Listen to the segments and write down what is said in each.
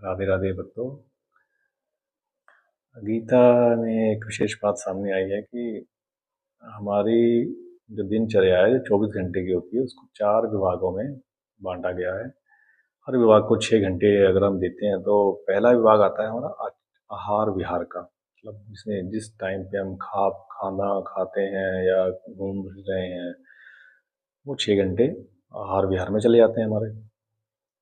राधे राधे भक्तों। गीता में एक विशेष बात सामने आई है कि हमारी जो दिनचर्या है जो 24 घंटे की होती है उसको 4 विभागों में बांटा गया है। हर विभाग को 6 घंटे अगर हम देते हैं तो पहला विभाग आता है हमारा आहार विहार का, मतलब जिसमें जिस टाइम पे हम खाना खाते हैं या घूम रहे हैं वो 6 घंटे आहार विहार में चले जाते हैं हमारे।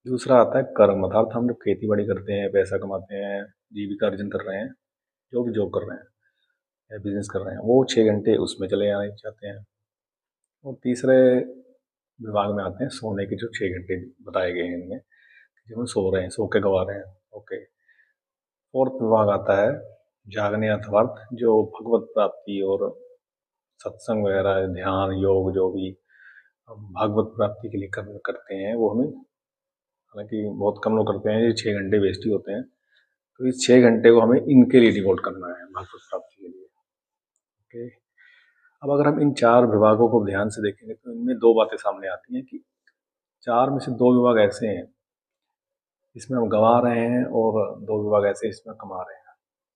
दूसरा आता है कर्म, अर्थात हम जब खेती बाड़ी करते हैं, पैसा कमाते हैं, जीविका अर्जन कर रहे हैं, जो भी जॉब कर रहे हैं या बिजनेस कर रहे हैं, वो 6 घंटे उसमें चले आने जाते हैं। और तीसरे विभाग में आते हैं सोने के, जो 6 घंटे बताए गए हैं इनमें, जब हम सो रहे हैं, सो के गवा रहे हैं। ओके। फोर्थ विभाग आता है जागने अथवा जो भगवत प्राप्ति और सत्संग वगैरह, ध्यान, योग, जो भी हम भागवत प्राप्ति के लिए करते हैं वो हमें, हालांकि बहुत कम लोग करते हैं, ये 6 घंटे वेस्ट ही होते हैं। तो इस 6 घंटे को हमें इनके लिए डिवोट करना है, भागवत प्राप्ति के लिए। ओके। अब अगर हम इन 4 विभागों को ध्यान से देखेंगे तो इनमें दो बातें सामने आती हैं कि 4 में से 2 विभाग ऐसे हैं इसमें हम गंवा रहे हैं और 2 विभाग ऐसे इसमें कमा रहे हैं।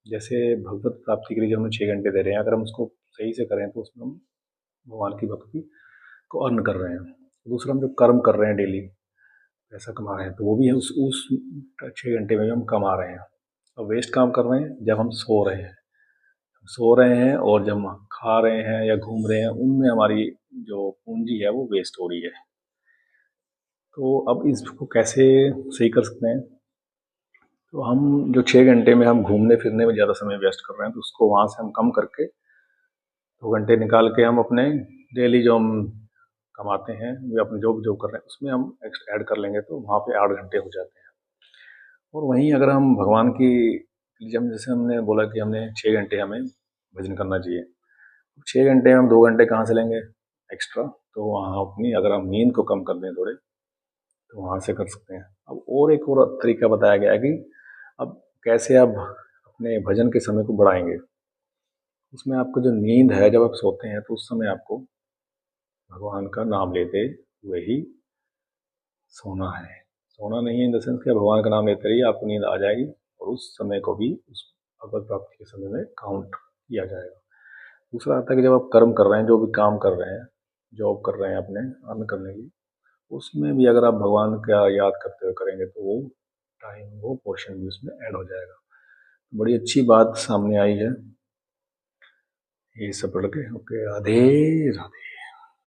जैसे भगवत प्राप्ति के लिए जो हम 6 घंटे दे रहे हैं, अगर हम उसको सही से करें तो उसमें हम भगवान की भक्ति को अर्न कर रहे हैं। दूसरा, हम जो कर्म कर रहे हैं डेली, पैसा कमा रहे हैं, तो वो भी उस 6 घंटे में हम कमा रहे हैं। और वेस्ट काम कर रहे हैं जब हम सो रहे हैं और जब हम खा रहे हैं या घूम रहे हैं, उनमें हमारी जो पूंजी है वो वेस्ट हो रही है। तो अब इसको कैसे सही कर सकते हैं? तो हम जो 6 घंटे में हम घूमने फिरने में ज़्यादा समय वेस्ट कर रहे हैं, तो उसको वहाँ से हम कम करके 2 घंटे निकाल के हम अपने डेली जो हम कमाते हैं या अपने जो भी जॉब कर रहे हैं उसमें हम ऐड कर लेंगे, तो वहाँ पे 8 घंटे हो जाते हैं। और वहीं अगर हम भगवान की, जब जैसे हमने बोला कि हमने 6 घंटे हमें भजन करना चाहिए, 6 घंटे हम 2 घंटे कहाँ से लेंगे एक्स्ट्रा? तो वहाँ अपनी, अगर हम नींद को कम कर दें थोड़े, तो वहाँ से कर सकते हैं। अब और एक और तरीका बताया गया है कि अब कैसे आप अपने भजन के समय को बढ़ाएंगे। उसमें आपको जो नींद है, जब आप सोते हैं तो उस समय आपको भगवान का नाम लेते हुए ही सोना है। सोना नहीं है इन द सेंस कि भगवान का नाम लेते रहिए, आपको नींद आ जाएगी और उस समय को भी उस भगवत प्राप्ति के समय में काउंट किया जाएगा। दूसरा आता है कि जब आप कर्म कर रहे हैं, जो भी काम कर रहे हैं, जॉब कर रहे हैं अपने अर्न करने की, उसमें भी अगर आप भगवान का याद करते हुए करेंगे तो वो टाइम, वो पोर्शन भी उसमें ऐड हो जाएगा। बड़ी अच्छी बात सामने आई है ये सब पढ़ के। ओके, राधे राधे।